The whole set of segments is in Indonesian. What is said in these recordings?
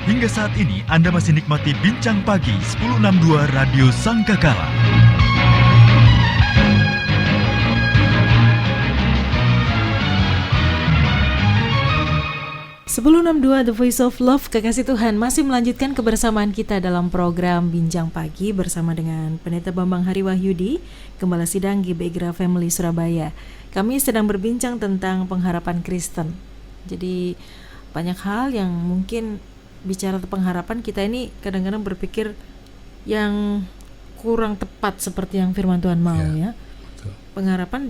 Hingga saat ini Anda masih nikmati Bincang Pagi 1062 Radio Sangkakala. The Voice of Love, Kekasih Tuhan masih melanjutkan kebersamaan kita dalam program Bincang Pagi bersama dengan Pendeta Bambang Hari Wahyudi, Gembala Sidang GBI Family Surabaya. Kami sedang berbincang tentang pengharapan Kristen. Jadi banyak hal yang mungkin bicara tentang pengharapan, kita ini kadang-kadang berpikir yang kurang tepat seperti yang firman Tuhan mau ya. Betul. Pengharapan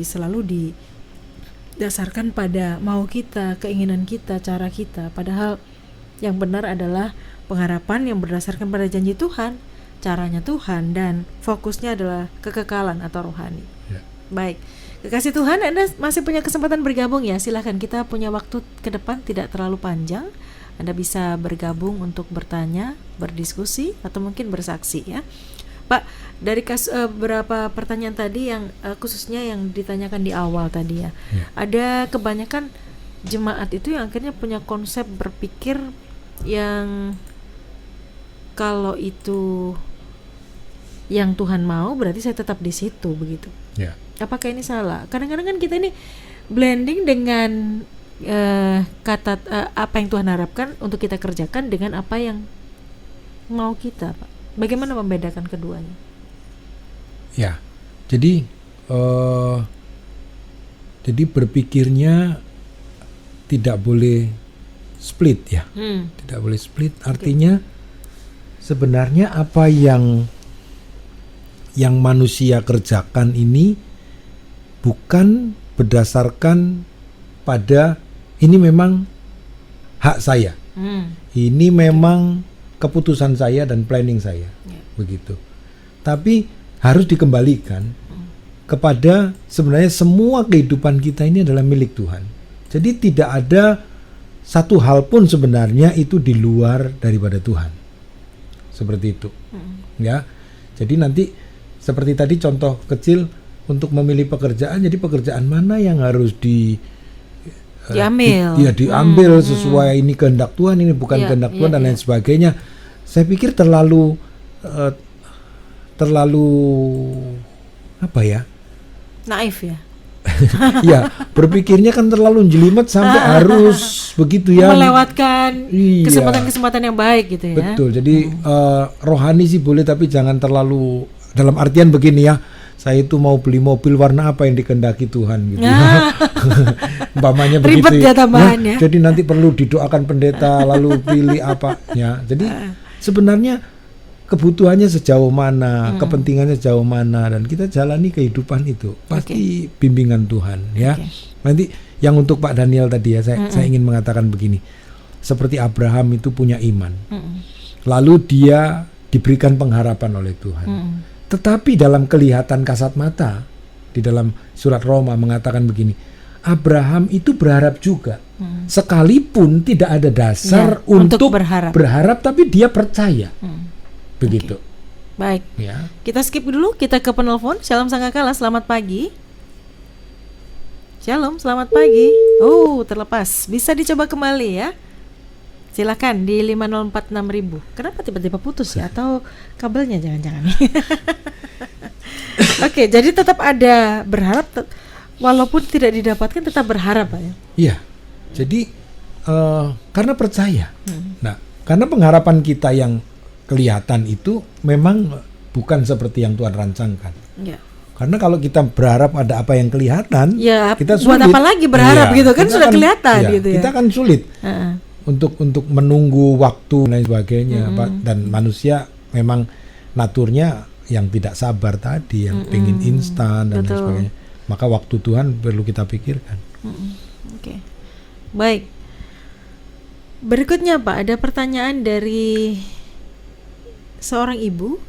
selalu didasarkan pada mau kita, keinginan kita, cara kita. Padahal yang benar adalah pengharapan yang berdasarkan pada janji Tuhan, caranya Tuhan, dan fokusnya adalah kekekalan atau rohani. Ya. Baik, kekasih Tuhan, Anda masih punya kesempatan bergabung ya. Silahkan, kita punya waktu ke depan tidak terlalu panjang. Anda bisa bergabung untuk bertanya, berdiskusi, atau mungkin bersaksi ya. Pak, dari beberapa pertanyaan tadi yang khususnya yang ditanyakan di awal tadi ya. Ada kebanyakan jemaat itu yang akhirnya punya konsep berpikir yang kalau itu yang Tuhan mau berarti saya tetap di situ begitu. Ya. Apakah ini salah? Kadang-kadang kan kita ini blending dengan kata apa yang Tuhan harapkan untuk kita kerjakan dengan apa yang mau kita, Pak. Bagaimana membedakan keduanya? Ya, jadi berpikirnya tidak boleh split ya. Tidak boleh split. Artinya sebenarnya apa yang manusia kerjakan ini bukan berdasarkan pada ini memang hak saya, ini memang keputusan saya dan planning saya, begitu. Tapi harus dikembalikan kepada sebenarnya semua kehidupan kita ini adalah milik Tuhan. Jadi tidak ada satu hal pun sebenarnya itu di luar daripada Tuhan. Seperti itu, ya. Jadi nanti seperti tadi contoh kecil untuk memilih pekerjaan. Jadi pekerjaan mana yang harus diambil sesuai ini kehendak Tuhan, ini bukan kehendak Tuhan dan lain sebagainya. Saya pikir terlalu apa ya? Naif ya. Ya, berpikirnya kan terlalu jelimet sampai harus begitu ya. Melewatkan kesempatan-kesempatan yang baik gitu ya. Betul. Jadi rohani sih boleh, tapi jangan terlalu, dalam artian begini ya. Saya itu mau beli mobil warna apa yang dikehendaki Tuhan gitu. Umpamanya begitu. Ribet ya tambahannya. Jadi nanti perlu didoakan pendeta lalu pilih apa ya. Jadi sebenarnya kebutuhannya sejauh mana, kepentingannya sejauh mana, dan kita jalani kehidupan itu pasti bimbingan Tuhan ya. Nanti yang untuk Pak Daniel tadi ya, saya ingin mengatakan begini. Seperti Abraham itu punya iman. Lalu dia diberikan pengharapan oleh Tuhan. Tetapi dalam kelihatan kasat mata, di dalam surat Roma mengatakan begini, Abraham itu berharap juga, sekalipun tidak ada dasar untuk berharap, tapi dia percaya. Begitu. Baik. Ya. Kita skip dulu, kita ke penelpon. Shalom Sangkakala, selamat pagi. Shalom, selamat pagi. Oh, terlepas. Bisa dicoba kembali ya. Silakan di 5046000. Kenapa tiba-tiba putus ya? Atau kabelnya jangan-jangan? Oke, jadi tetap ada berharap, walaupun tidak didapatkan tetap berharap Pak ya? Iya. Jadi karena percaya. Nah, karena pengharapan kita yang kelihatan itu memang bukan seperti yang Tuhan rancangkan. Ya. Karena kalau kita berharap ada apa yang kelihatan, kita sulit. Buat apa lagi berharap gitu kan, sudah kelihatan gitu ya. Kita kan sulit. Untuk menunggu waktu dan sebagainya, dan manusia memang naturnya yang tidak sabar tadi, yang pengen instan dan lain sebagainya. Maka waktu Tuhan perlu kita pikirkan. Oke. Baik. Berikutnya Pak, ada pertanyaan dari seorang ibu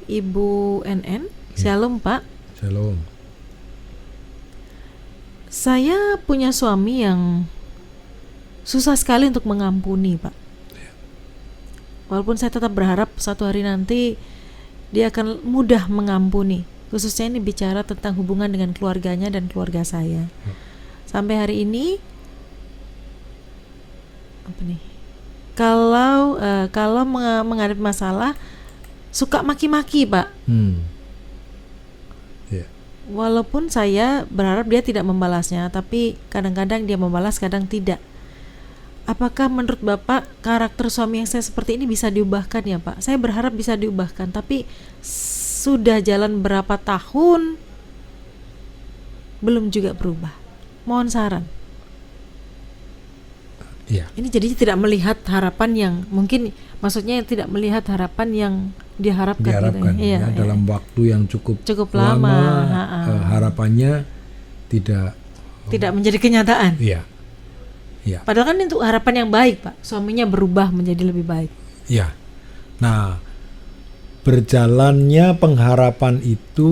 NN. Shalom Pak. Shalom. Saya punya suami yang susah sekali untuk mengampuni Pak. Walaupun saya tetap berharap suatu hari nanti dia akan mudah mengampuni. Khususnya ini bicara tentang hubungan dengan keluarganya dan keluarga saya. Sampai hari ini kalau menghadapi masalah suka maki-maki, Pak. Ya. Walaupun saya berharap dia tidak membalasnya, tapi kadang-kadang dia membalas, kadang tidak. Apakah menurut Bapak karakter suami yang saya seperti ini bisa diubahkan ya, Pak? Saya berharap bisa diubahkan, tapi sudah jalan berapa tahun belum juga berubah. Mohon saran. Iya. Ini jadinya tidak melihat harapan yang mungkin, maksudnya tidak melihat harapan yang diharapkan gitu. Ya, dalam waktu yang cukup lama. Harapannya tidak menjadi kenyataan. Iya. Ya. Padahal kan itu harapan yang baik, Pak. Suaminya berubah menjadi lebih baik. Ya. Nah, berjalannya pengharapan itu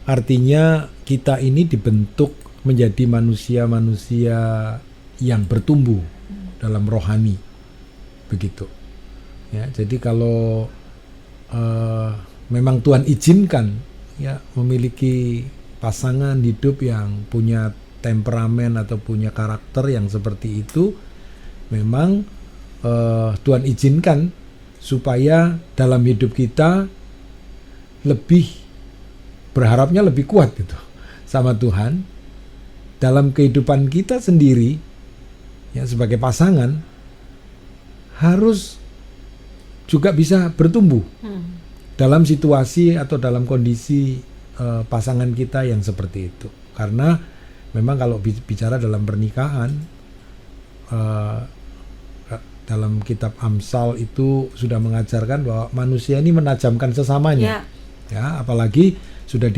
artinya kita ini dibentuk menjadi manusia-manusia yang bertumbuh dalam rohani. Begitu. Ya, jadi kalau memang Tuhan izinkan ya memiliki pasangan hidup yang punya temperamen atau punya karakter yang seperti itu, memang Tuhan izinkan supaya dalam hidup kita berharapnya lebih kuat gitu sama Tuhan. Dalam kehidupan kita sendiri ya sebagai pasangan harus juga bisa bertumbuh dalam situasi atau dalam kondisi pasangan kita yang seperti itu. Karena memang kalau bicara dalam pernikahan, dalam kitab Amsal itu sudah mengajarkan bahwa manusia ini menajamkan sesamanya. Ya, apalagi sudah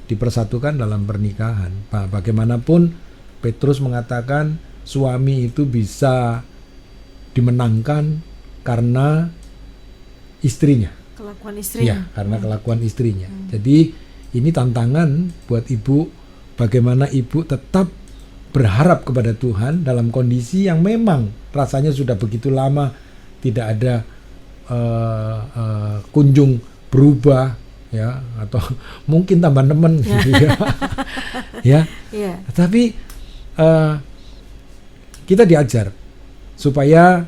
dipersatukan dalam pernikahan. Bagaimanapun Petrus mengatakan suami itu bisa dimenangkan karena istrinya. Kelakuan istrinya. Ya, karena kelakuan istrinya. Jadi ini tantangan buat ibu. Bagaimana ibu tetap berharap kepada Tuhan dalam kondisi yang memang rasanya sudah begitu lama tidak ada kunjung berubah ya, atau mungkin tambah nemen gitu ya. Tapi kita diajar supaya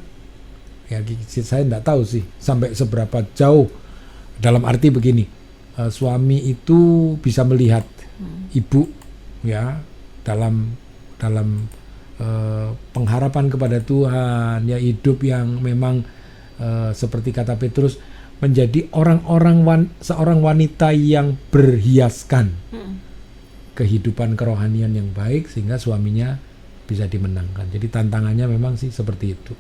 ya, saya tidak tahu sih sampai seberapa jauh, dalam arti begini, suami itu bisa melihat ibu ya dalam pengharapan kepada Tuhan ya, hidup yang memang seperti kata Petrus menjadi seorang wanita yang berhiaskan kehidupan kerohanian yang baik sehingga suaminya bisa dimenangkan. Jadi tantangannya memang sih seperti itu.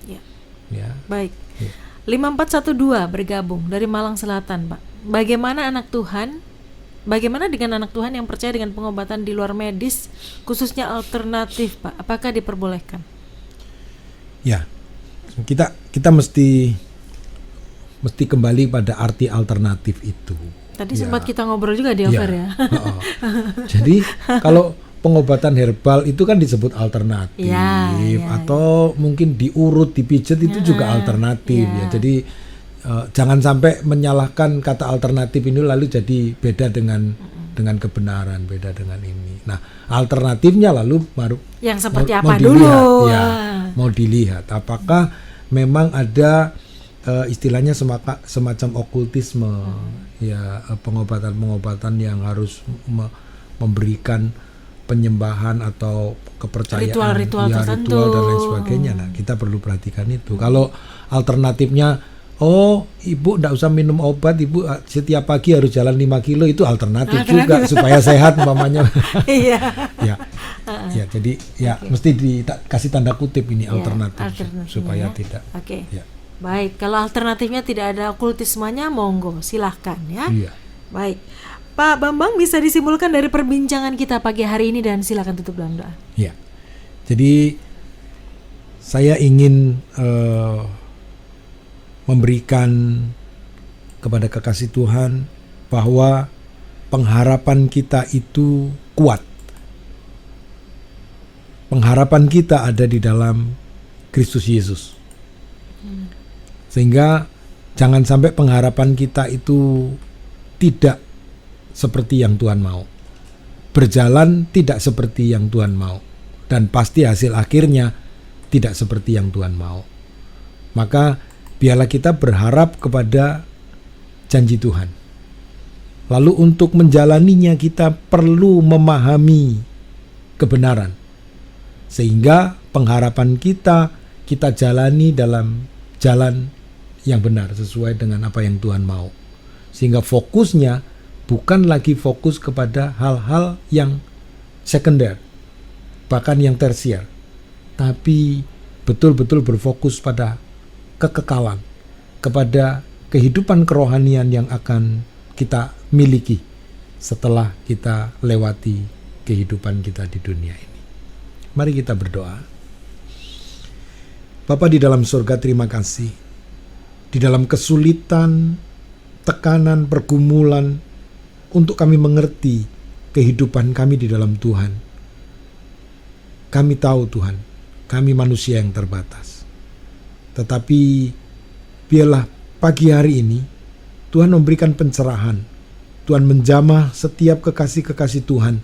Ya. Baik. Ya. 5412 bergabung dari Malang Selatan, Pak. Bagaimana dengan anak Tuhan yang percaya dengan pengobatan di luar medis, khususnya alternatif, Pak? Apakah diperbolehkan? Ya, kita mesti kembali pada arti alternatif itu. Tadi sempat kita ngobrol juga di over ya. Jadi kalau pengobatan herbal itu kan disebut alternatif, atau mungkin diurut, dipijat itu juga alternatif ya. Jadi jangan sampai menyalahkan kata alternatif ini lalu jadi beda dengan kebenaran, beda dengan ini. Nah, alternatifnya lalu baru yang seperti apa dulu? Mau dilihat apakah memang ada istilahnya semacam okultisme, ya, pengobatan yang harus memberikan penyembahan atau kepercayaan, ritual tertentu, ritual dan lain sebagainya. Nah, kita perlu perhatikan itu. Kalau alternatifnya, ibu enggak usah minum obat, ibu setiap pagi harus jalan 5 kilo, itu alternatif juga supaya sehat umpamanya. Ya, jadi mesti dikasih tanda kutip ini alternatif supaya tidak. Ya. Baik, kalau alternatifnya tidak ada okultismenya, monggo silahkan ya. Baik, Pak Bambang, bisa disimpulkan dari perbincangan kita pagi hari ini dan silakan tutup dalam doa. Ya, jadi saya ingin memberikan kepada kekasih Tuhan bahwa pengharapan kita itu kuat. Pengharapan kita ada di dalam Kristus Yesus. Sehingga jangan sampai pengharapan kita itu tidak seperti yang Tuhan mau. Berjalan tidak seperti yang Tuhan mau. Dan pasti hasil akhirnya tidak seperti yang Tuhan mau. Maka biarlah kita berharap kepada janji Tuhan. Lalu untuk menjalaninya kita perlu memahami kebenaran. Sehingga pengharapan kita jalani dalam jalan yang benar sesuai dengan apa yang Tuhan mau. Sehingga fokusnya bukan lagi fokus kepada hal-hal yang sekunder, bahkan yang tersier, tapi betul-betul berfokus pada kekekalan, kepada kehidupan kerohanian yang akan kita miliki setelah kita lewati kehidupan kita di dunia ini. Mari kita berdoa. Bapa di dalam surga, terima kasih. Di dalam kesulitan, tekanan, pergumulan, untuk kami mengerti kehidupan kami di dalam Tuhan. Kami tahu Tuhan, kami manusia yang terbatas. Tetapi biarlah pagi hari ini Tuhan memberikan pencerahan. Tuhan menjamah setiap kekasih-kekasih Tuhan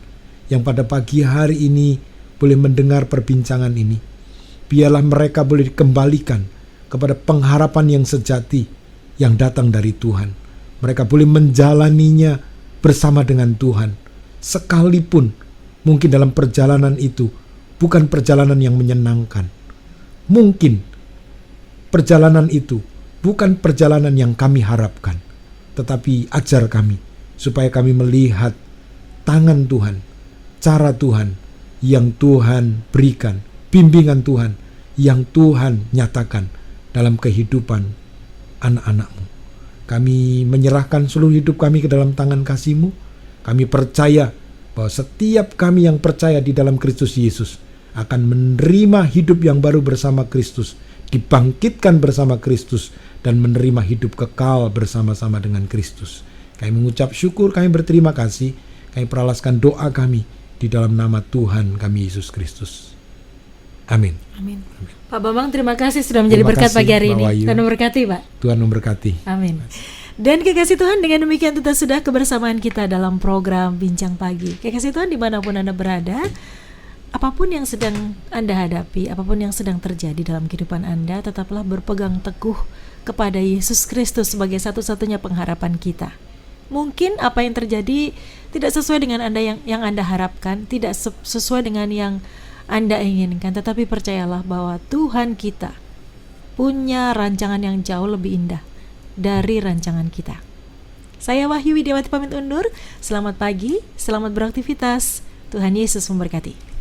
yang pada pagi hari ini boleh mendengar perbincangan ini. Biarlah mereka boleh dikembalikan kepada pengharapan yang sejati yang datang dari Tuhan. Mereka boleh menjalaninya bersama dengan Tuhan. Sekalipun mungkin dalam perjalanan itu bukan perjalanan yang menyenangkan. Mungkin perjalanan itu bukan perjalanan yang kami harapkan. Tetapi ajar kami supaya kami melihat tangan Tuhan, cara Tuhan yang Tuhan berikan, bimbingan Tuhan yang Tuhan nyatakan dalam kehidupan anak-anak-Mu. Kami menyerahkan seluruh hidup kami ke dalam tangan kasih-Mu. Kami percaya bahwa setiap kami yang percaya di dalam Kristus Yesus akan menerima hidup yang baru bersama Kristus, dibangkitkan bersama Kristus, dan menerima hidup kekal bersama-sama dengan Kristus. Kami mengucap syukur, kami berterima kasih, kami peralaskan doa kami di dalam nama Tuhan kami Yesus Kristus. Amin. Amin. Pak Bambang, terima kasih sudah menjadi Terima berkat kasih, pagi hari Mbak ini. Wahyu. Tuhan memberkati, Pak. Tuhan memberkati. Amin. Dan kekasih Tuhan, dengan demikian kita sudah kebersamaan kita dalam program Bincang Pagi. Kekasih Tuhan, dimanapun Anda berada, apapun yang sedang Anda hadapi, apapun yang sedang terjadi dalam kehidupan Anda, tetaplah berpegang teguh kepada Yesus Kristus sebagai satu-satunya pengharapan kita. Mungkin apa yang terjadi tidak sesuai dengan yang Anda harapkan, tidak sesuai dengan yang Anda inginkan, tetapi percayalah bahwa Tuhan kita punya rancangan yang jauh lebih indah dari rancangan kita. Saya Wahyu Widiawati pamit undur. Selamat pagi, selamat beraktivitas. Tuhan Yesus memberkati.